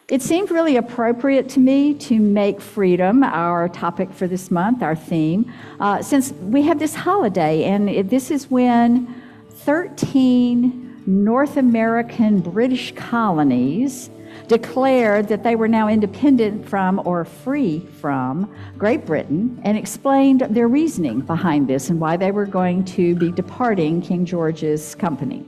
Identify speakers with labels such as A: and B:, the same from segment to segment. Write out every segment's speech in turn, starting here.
A: It seemed really appropriate to me to make freedom our topic for this month, our theme, since we have this holiday, and this is when 13 North American British colonies declared that they were now independent from or free from Great Britain, and explained their reasoning behind this and why they were going to be departing King George's company.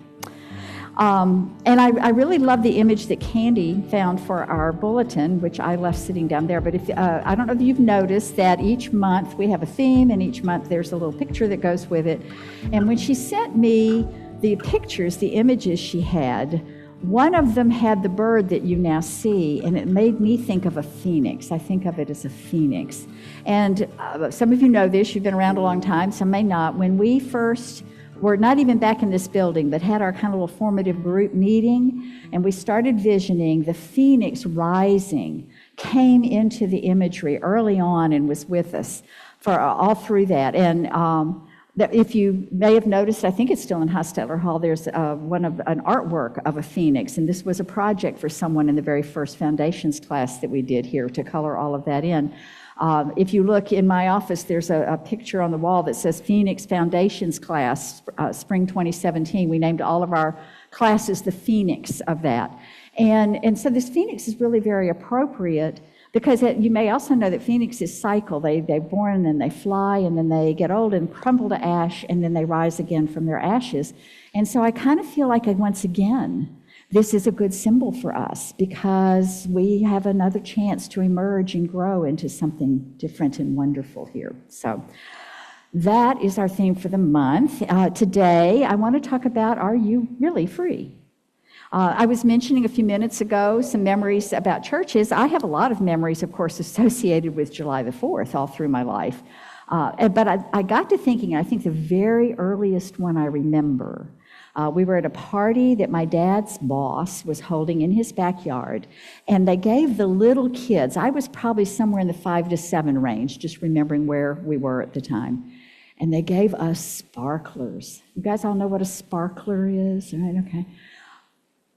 A: And I really love the image that Candy found for our bulletin, which I left sitting down there. But I don't know if you've noticed that each month we have a theme, and each month there's a little picture that goes with it. And when she sent me the pictures, the images she had, one of them had the bird that you now see, and it made me think of a phoenix. I think of it as a phoenix. And some of you know this, you've been around a long time, some may not. When we first were not even back in this building, but had our kind of little formative group meeting, and we started visioning, the phoenix rising came into the imagery early on and was with us for all through that. And if you may have noticed, I think it's still in Hostetler Hall, there's an artwork of a phoenix, and this was a project for someone in the very first foundations class that we did here to color all of that in. If you look in my office, there's a picture on the wall that says Phoenix Foundations Class, Spring 2017. We named all of our classes the Phoenix of that. And so this Phoenix is really very appropriate, because you may also know that phoenixes cycle. They're born, and then they fly, and then they get old and crumble to ash, and then they rise again from their ashes. And so I kind of feel like, once again, this is a good symbol for us, because we have another chance to emerge and grow into something different and wonderful here. So that is our theme for the month. Today, I want to talk about, are you really free? I was mentioning a few minutes ago some memories about churches. I have a lot of memories, of course, associated with July the 4th all through my life. But I got to thinking, I think the very earliest one I remember, we were at a party that my dad's boss was holding in his backyard, and they gave the little kids, I was probably somewhere in the 5 to 7 range, just remembering where we were at the time, and they gave us sparklers. You guys all know what a sparkler is, right? Okay.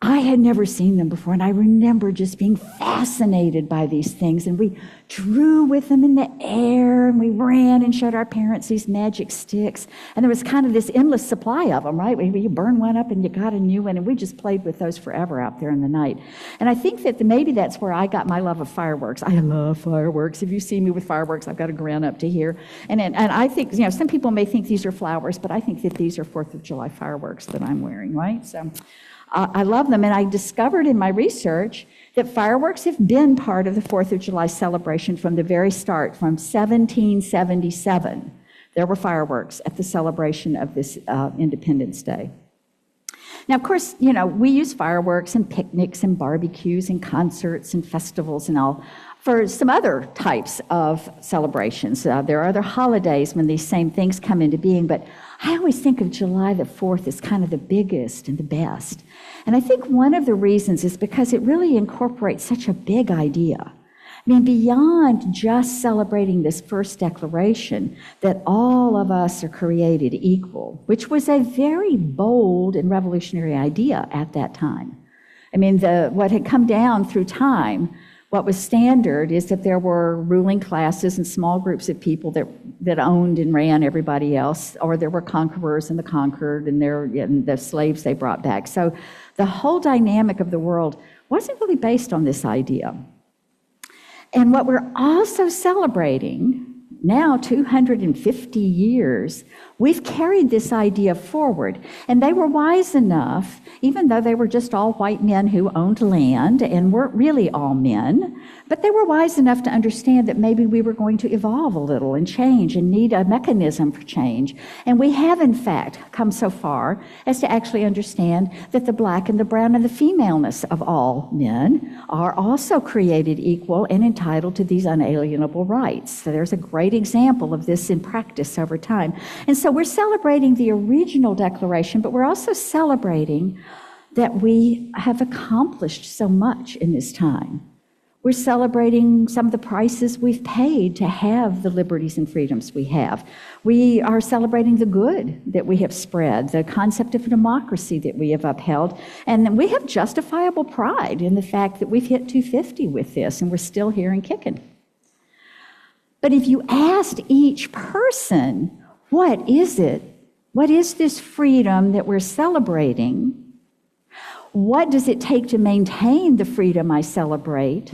A: I had never seen them before, and I remember just being fascinated by these things, and we drew with them in the air, and we ran and showed our parents these magic sticks, and there was kind of this endless supply of them, right? You burn one up and you got a new one, and we just played with those forever out there in the night. And I think that maybe that's where I got my love of fireworks. I love fireworks. If you see me with fireworks, I've got a grin up to here. And I think, some people may think these are flowers, but I think that these are 4th of July fireworks that I'm wearing, right? So I love them, and I discovered in my research that fireworks have been part of the 4th of July celebration from the very start, from 1777. There were fireworks at the celebration of this Independence Day. Now, of course, we use fireworks and picnics and barbecues and concerts and festivals and all for some other types of celebrations. There are other holidays when these same things come into being, but I always think of July the 4th as kind of the biggest and the best. And I think one of the reasons is because it really incorporates such a big idea. I mean, beyond just celebrating this first declaration that all of us are created equal, which was a very bold and revolutionary idea at that time. I mean, what had come down through time, what was standard is that there were ruling classes and small groups of people that owned and ran everybody else, or there were conquerors and the conquered, and the slaves they brought back. So the whole dynamic of the world wasn't really based on this idea. And what we're also celebrating now, 250 years, we've carried this idea forward. And they were wise enough, even though they were just all white men who owned land and weren't really all men, but they were wise enough to understand that maybe we were going to evolve a little and change and need a mechanism for change. And we have, in fact, come so far as to actually understand that the black and the brown and the femaleness of all men are also created equal and entitled to these unalienable rights. So there's a great example of this in practice over time. And so we're celebrating the original Declaration, but we're also celebrating that we have accomplished so much in this time. We're celebrating some of the prices we've paid to have the liberties and freedoms we have. We are celebrating the good that we have spread, the concept of democracy that we have upheld, and we have justifiable pride in the fact that we've hit 250 with this, and we're still here and kicking. But if you asked each person, what is it? What is this freedom that we're celebrating? What does it take to maintain the freedom I celebrate?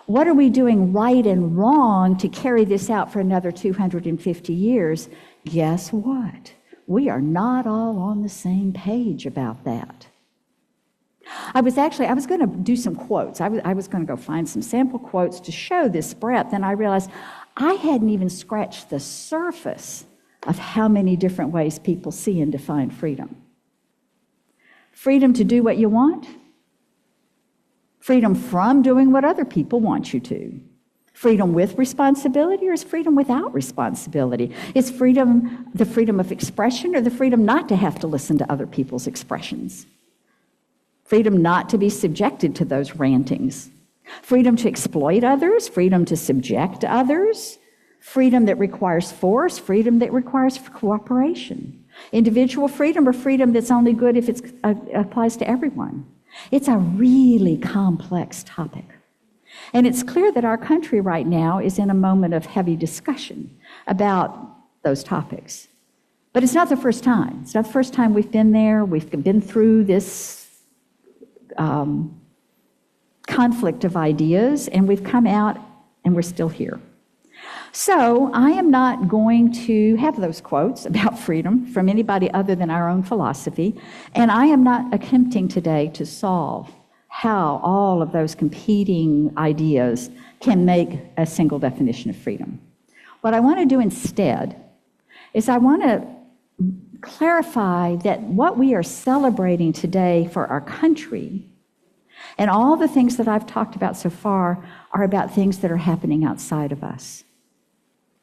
A: What are we doing right and wrong to carry this out for another 250 years? Guess what? We are not all on the same page about that. I was going to do some quotes. I was going to go find some sample quotes to show this breadth, and I realized I hadn't even scratched the surface of how many different ways people see and define freedom. Freedom to do what you want. Freedom from doing what other people want you to. Freedom with responsibility, or is freedom without responsibility? Is freedom the freedom of expression, or the freedom not to have to listen to other people's expressions? Freedom not to be subjected to those rantings. Freedom to exploit others, freedom to subject others, freedom that requires force, freedom that requires cooperation. Individual freedom, or freedom that's only good if it applies to everyone. It's a really complex topic. And it's clear that our country right now is in a moment of heavy discussion about those topics. But it's not the first time. It's not the first time we've been there. We've been through this conflict of ideas, and we've come out and we're still here. So I am not going to have those quotes about freedom from anybody other than our own philosophy, and I am not attempting today to solve how all of those competing ideas can make a single definition of freedom. What I want to do instead is I want to clarify that what we are celebrating today for our country and all the things that I've talked about so far are about things that are happening outside of us.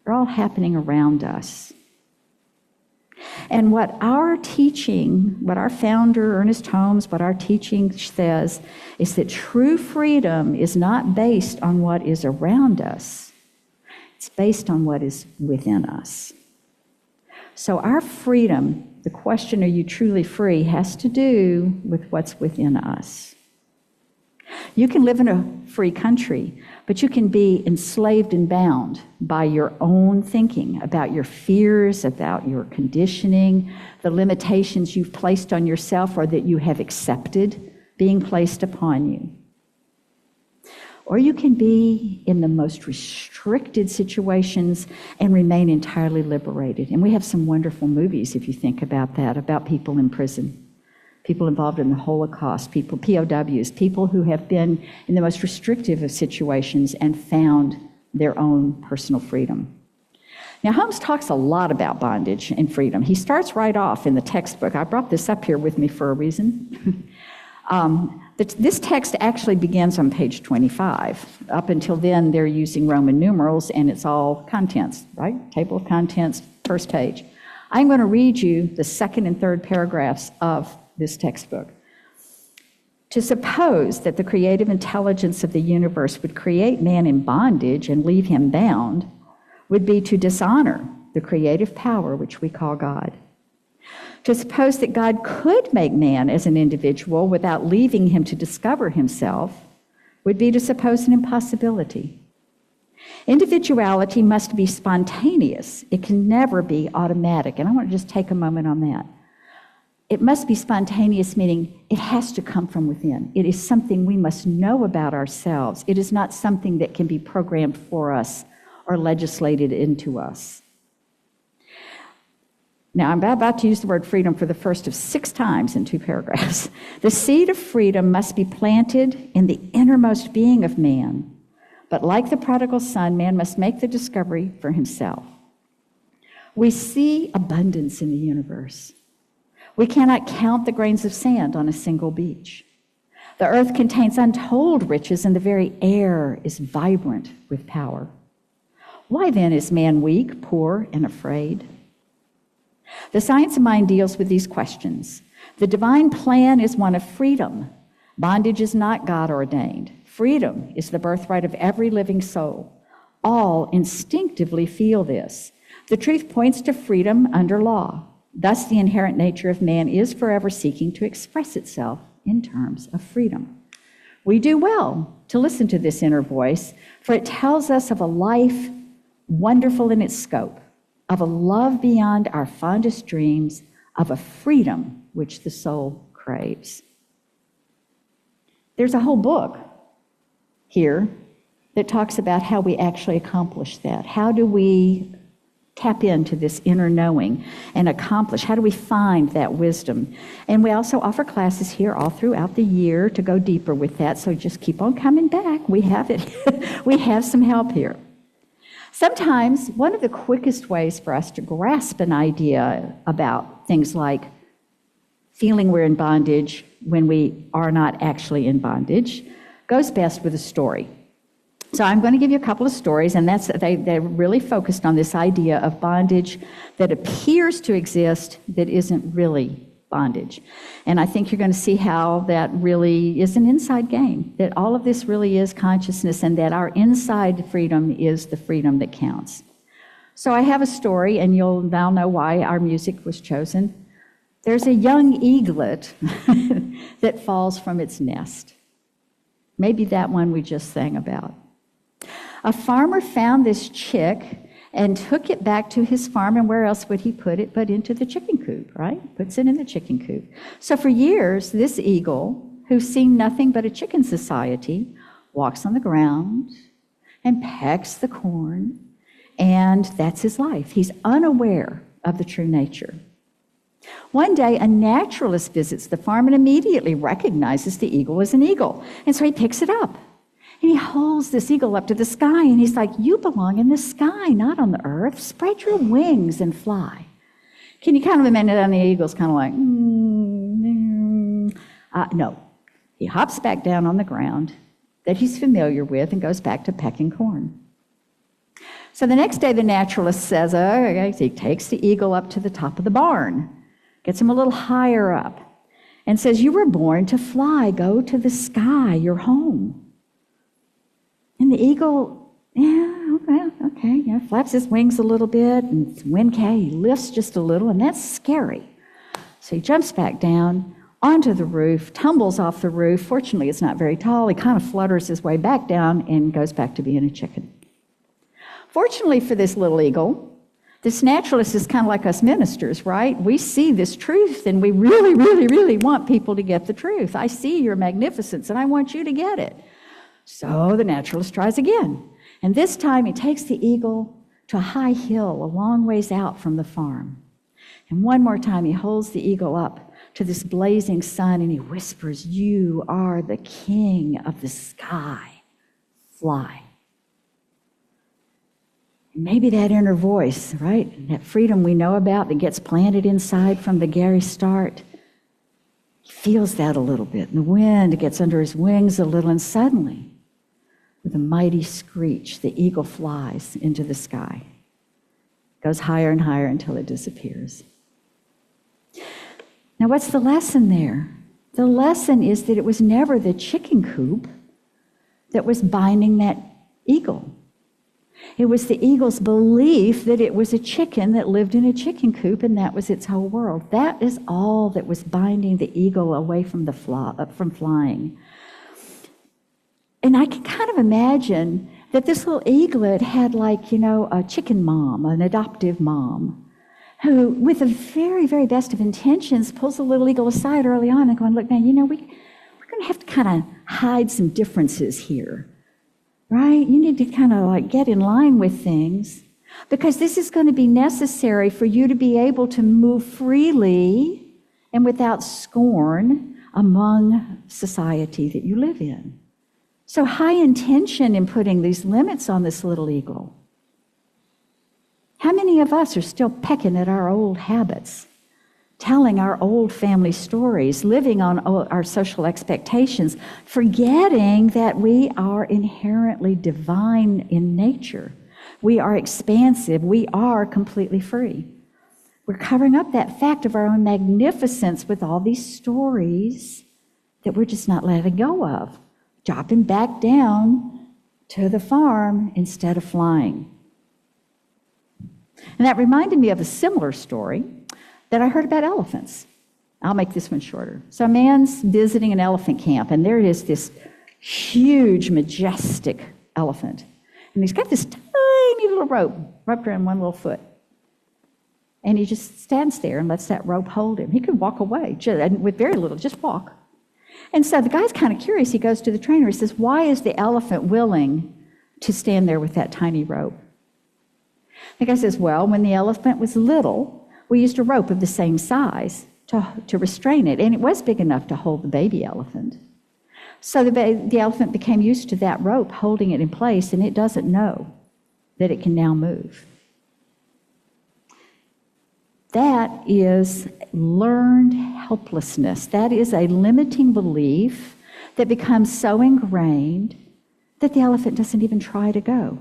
A: They're all happening around us. And what our teaching, what our founder, Ernest Holmes, what our teaching says is that true freedom is not based on what is around us. It's based on what is within us. So our freedom, the question, are you truly free, has to do with what's within us. You can live in a free country, but you can be enslaved and bound by your own thinking about your fears, about your conditioning, the limitations you've placed on yourself or that you have accepted being placed upon you. Or you can be in the most restricted situations and remain entirely liberated. And we have some wonderful movies, if you think about that, about people in prison. People involved in the Holocaust, people, POWs, people who have been in the most restrictive of situations and found their own personal freedom. Now, Holmes talks a lot about bondage and freedom. He starts right off in the textbook. I brought this up here with me for a reason. This text actually begins on page 25. Up until then, they're using Roman numerals, and it's all contents, right? Table of contents, first page. I'm going to read you the second and third paragraphs of this textbook. To suppose that the creative intelligence of the universe would create man in bondage and leave him bound would be to dishonor the creative power which we call God. To suppose that God could make man as an individual without leaving him to discover himself would be to suppose an impossibility. Individuality must be spontaneous. It can never be automatic. And I want to just take a moment on that. It must be spontaneous, meaning it has to come from within. It is something we must know about ourselves. It is not something that can be programmed for us or legislated into us. Now, I'm about to use the word freedom for the first of 6 times in 2 paragraphs. The seed of freedom must be planted in the innermost being of man. But like the prodigal son, man must make the discovery for himself. We see abundance in the universe. We cannot count the grains of sand on a single beach. The earth contains untold riches, and the very air is vibrant with power. Why then is man weak, poor, and afraid? The science of mind deals with these questions. The divine plan is one of freedom. Bondage is not God ordained. Freedom is the birthright of every living soul. All instinctively feel this. The truth points to freedom under law. Thus, the inherent nature of man is forever seeking to express itself in terms of freedom. We do well to listen to this inner voice, for it tells us of a life wonderful in its scope, of a love beyond our fondest dreams, of a freedom which the soul craves. There's a whole book here that talks about how we actually accomplish that. How do we tap into this inner knowing and accomplish? How do we find that wisdom? And we also offer classes here all throughout the year to go deeper with that, so just keep on coming back. We have it. We have some help here. Sometimes one of the quickest ways for us to grasp an idea about things like feeling we're in bondage when we are not actually in bondage goes best with a story. So I'm going to give you a couple of stories, and they're really focused on this idea of bondage that appears to exist that isn't really bondage. And I think you're going to see how that really is an inside game, that all of this really is consciousness, and that our inside freedom is the freedom that counts. So I have a story, and you'll now know why our music was chosen. There's a young eaglet that falls from its nest. Maybe that one we just sang about. A farmer found this chick and took it back to his farm, and where else would he put it but into the chicken coop, right? Puts it in the chicken coop. So for years, this eagle, who's seen nothing but a chicken society, walks on the ground and pecks the corn, and that's his life. He's unaware of the true nature. One day, a naturalist visits the farm and immediately recognizes the eagle as an eagle, and so he picks it up. And he holds this eagle up to the sky, and he's like, "You belong in the sky, not on the earth. Spread your wings and fly." Can you kind of imagine that? The eagle's kind of like, no. He hops back down on the ground that he's familiar with and goes back to pecking corn. So the next day, the naturalist says, okay, so he takes the eagle up to the top of the barn, gets him a little higher up, and says, "You were born to fly. Go to the sky, your home." And the eagle, okay, flaps his wings a little bit, and he lifts just a little, and that's scary. So he jumps back down onto the roof, tumbles off the roof. Fortunately, it's not very tall. He kind of flutters his way back down and goes back to being a chicken. Fortunately for this little eagle, this naturalist is kind of like us ministers, right? We see this truth, and we really, really, really want people to get the truth. I see your magnificence, and I want you to get it. So the naturalist tries again. And this time he takes the eagle to a high hill a long ways out from the farm. And one more time he holds the eagle up to this blazing sun, and he whispers, "You are the king of the sky. Fly." And maybe that inner voice, right? That freedom we know about that gets planted inside from the very start. He feels that a little bit. And the wind gets under his wings a little, and suddenly, with a mighty screech, the eagle flies into the sky. Goes higher and higher until it disappears. Now, what's the lesson there? The lesson is that it was never the chicken coop that was binding that eagle. It was the eagle's belief that it was a chicken that lived in a chicken coop, and that was its whole world. That is all that was binding the eagle away from from flying. And I can kind of imagine that this little eaglet had a chicken mom, an adoptive mom, who, with the very, very best of intentions, pulls the little eagle aside early on and going, "Look, now, we're going to have to kind of hide some differences here, right? You need to kind of get in line with things, because this is going to be necessary for you to be able to move freely and without scorn among society that you live in." So high intention in putting these limits on this little eagle. How many of us are still pecking at our old habits, telling our old family stories, living on our social expectations, forgetting that we are inherently divine in nature? We are expansive. We are completely free. We're covering up that fact of our own magnificence with all these stories that we're just not letting go of. dropping back down to the farm instead of flying. And that reminded me of a similar story that I heard about elephants. I'll make this one shorter. So a man's visiting an elephant camp, and there is this huge, majestic elephant. And he's got this tiny little rope wrapped around one little foot. And he just stands there and lets that rope hold him. He could walk away with very little, just walk. And so the guy's kind of curious. He goes to the trainer. He says, why is the elephant willing to stand there with that tiny rope? The guy says, well, when the elephant was little, we used a rope of the same size to restrain it, and it was big enough to hold the baby elephant. So the elephant became used to that rope holding it in place, and it doesn't know that it can now move. That is learned helplessness. That is a limiting belief that becomes so ingrained that the elephant doesn't even try to go.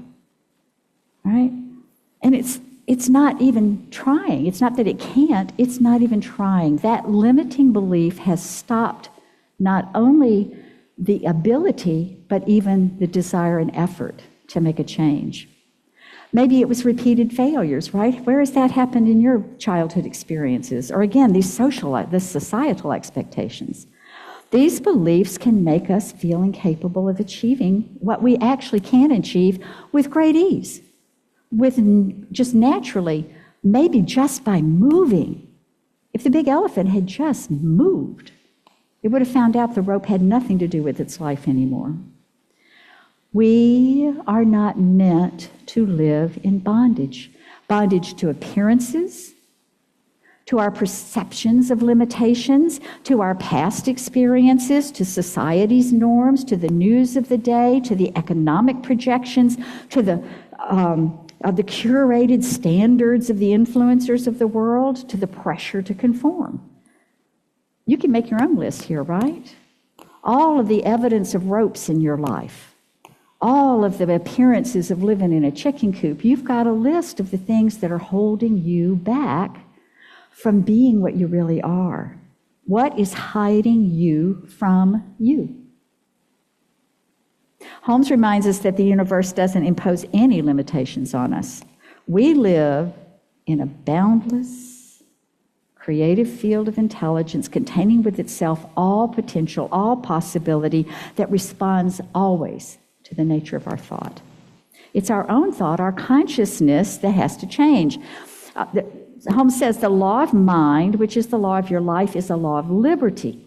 A: Right? And it's not even trying. It's not that it can't, it's not even trying. That limiting belief has stopped not only the ability, but even the desire and effort to make a change. Maybe it was repeated failures, right? Where has that happened in your childhood experiences? Or again, the societal expectations. These beliefs can make us feel incapable of achieving what we actually can achieve with great ease, with just naturally, maybe just by moving. If the big elephant had just moved, it would have found out the rope had nothing to do with its life anymore. We are not meant to live in bondage. Bondage to appearances, to our perceptions of limitations, to our past experiences, to society's norms, to the news of the day, to the economic projections, to the curated standards of the influencers of the world, to the pressure to conform. You can make your own list here, right? All of the evidence of ropes in your life, all of the appearances of living in a chicken coop, you've got a list of the things that are holding you back from being what you really are. What is hiding you from you? Holmes reminds us that the universe doesn't impose any limitations on us. We live in a boundless, creative field of intelligence containing with itself all potential, all possibility that responds always to the nature of our thought. It's our own thought, our consciousness that has to change. Holmes says the law of mind, which is the law of your life, is a law of liberty,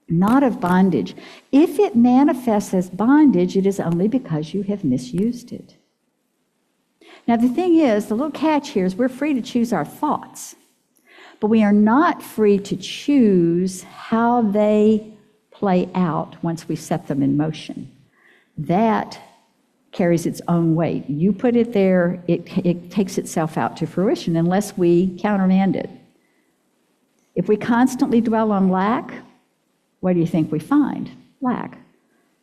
A: not of bondage. If it manifests as bondage, it is only because you have misused it. Now, the thing is, the little catch here is we're free to choose our thoughts, but we are not free to choose how they play out once we set them in motion. That carries its own weight. You put it there, it takes itself out to fruition unless we countermand it. If we constantly dwell on lack, what do you think we find? Lack.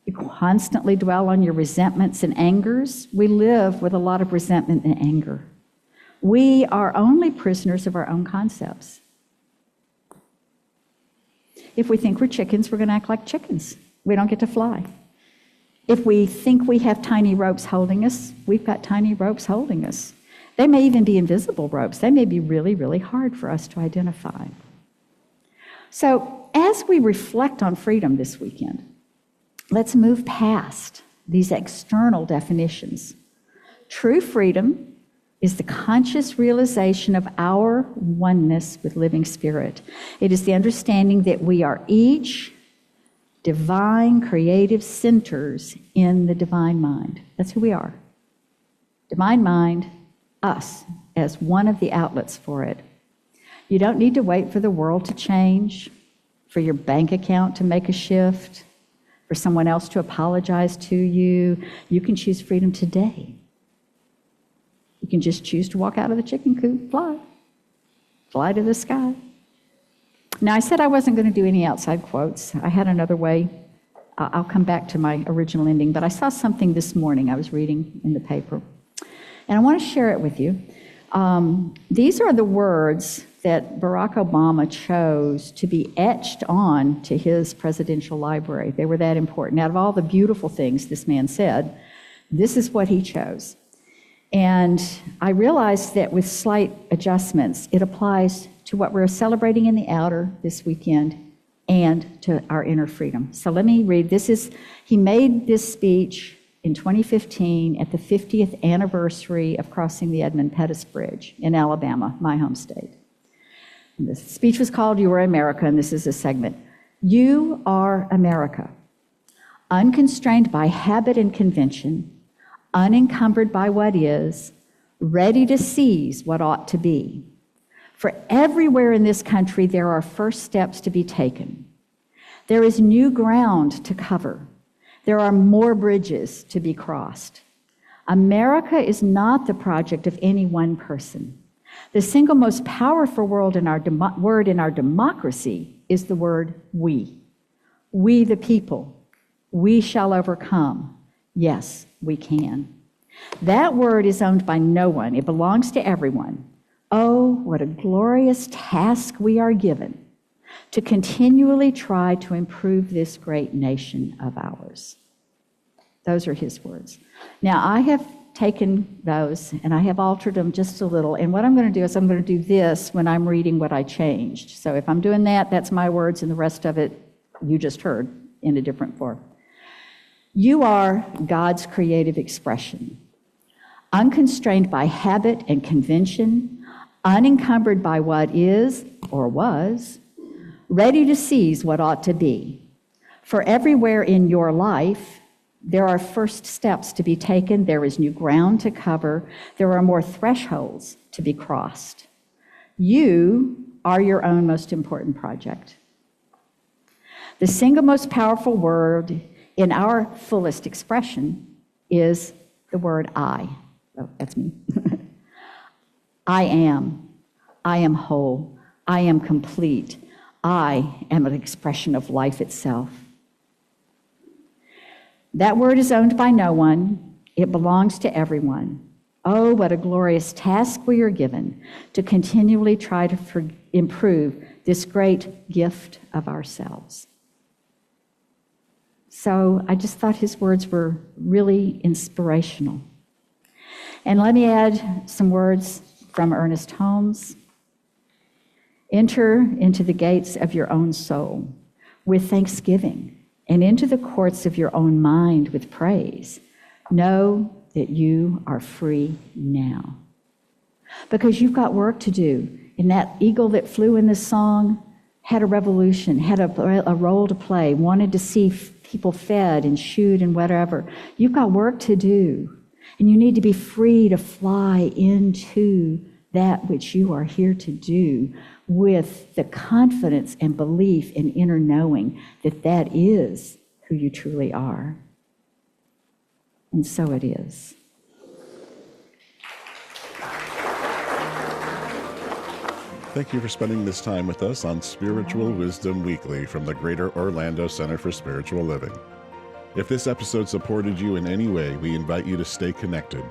A: You constantly dwell on your resentments and angers. We live with a lot of resentment and anger. We are only prisoners of our own concepts. If we think we're chickens, we're going to act like chickens. We don't get to fly. If we think we have tiny ropes holding us, we've got tiny ropes holding us. They may even be invisible ropes. They may be really, really hard for us to identify. So as we reflect on freedom this weekend, let's move past these external definitions. True freedom is the conscious realization of our oneness with living spirit. It is the understanding that we are each divine creative centers in the divine mind. That's who we are. Divine mind, us, as one of the outlets for it. You don't need to wait for the world to change, for your bank account to make a shift, for someone else to apologize to you. You can choose freedom today. You can just choose to walk out of the chicken coop, fly to the sky. Now, I said I wasn't going to do any outside quotes. I had another way. I'll come back to my original ending, but I saw something this morning I was reading in the paper, and I want to share it with you. These are the words that Barack Obama chose to be etched on to his presidential library. They were that important. Out of all the beautiful things this man said, this is what he chose. And I realized that with slight adjustments, it applies to what we're celebrating in the outer this weekend and to our inner freedom. So let me read. He made this speech in 2015 at the 50th anniversary of crossing the Edmund Pettus Bridge in Alabama, my home state. And the speech was called "You Are America," and this is a segment. You are America, unconstrained by habit and convention, unencumbered by what is, ready to seize what ought to be. For everywhere in this country, there are first steps to be taken. There is new ground to cover. There are more bridges to be crossed. America is not the project of any one person. The single most powerful word in our democracy is the word we. We the people. We shall overcome. Yes, we can. That word is owned by no one. It belongs to everyone. Oh, what a glorious task we are given to continually try to improve this great nation of ours. Those are his words. Now, I have taken those and I have altered them just a little. And what I'm going to do is I'm going to do this when I'm reading what I changed. So if I'm doing that, that's my words, and the rest of it you just heard in a different form. You are God's creative expression, unconstrained by habit and convention, unencumbered by what is or was, ready to seize what ought to be. For everywhere in your life, there are first steps to be taken. There is new ground to cover. There are more thresholds to be crossed. You are your own most important project. The single most powerful word in our fullest expression is the word I. Oh, that's me. I am whole. I am complete. I am an expression of life itself. That word is owned by no one. It belongs to everyone. Oh, what a glorious task we are given to continually try to improve this great gift of ourselves. So I just thought his words were really inspirational. And let me add some words from Ernest Holmes. Enter into the gates of your own soul with thanksgiving, and into the courts of your own mind with praise. Know that you are free now. Because you've got work to do. And that eagle that flew in this song had a revolution, had a role to play, wanted to see people fed and shoed and whatever. You've got work to do. And you need to be free to fly into that which you are here to do with the confidence and belief and inner knowing that that is who you truly are. And so it is.
B: Thank you for spending this time with us on Spiritual Wisdom Weekly from the Greater Orlando Center for Spiritual Living. If this episode supported you in any way, we invite you to stay connected.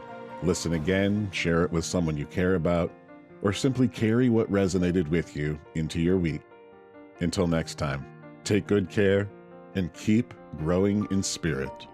B: Listen again, share it with someone you care about, or simply carry what resonated with you into your week. Until next time, take good care and keep growing in spirit.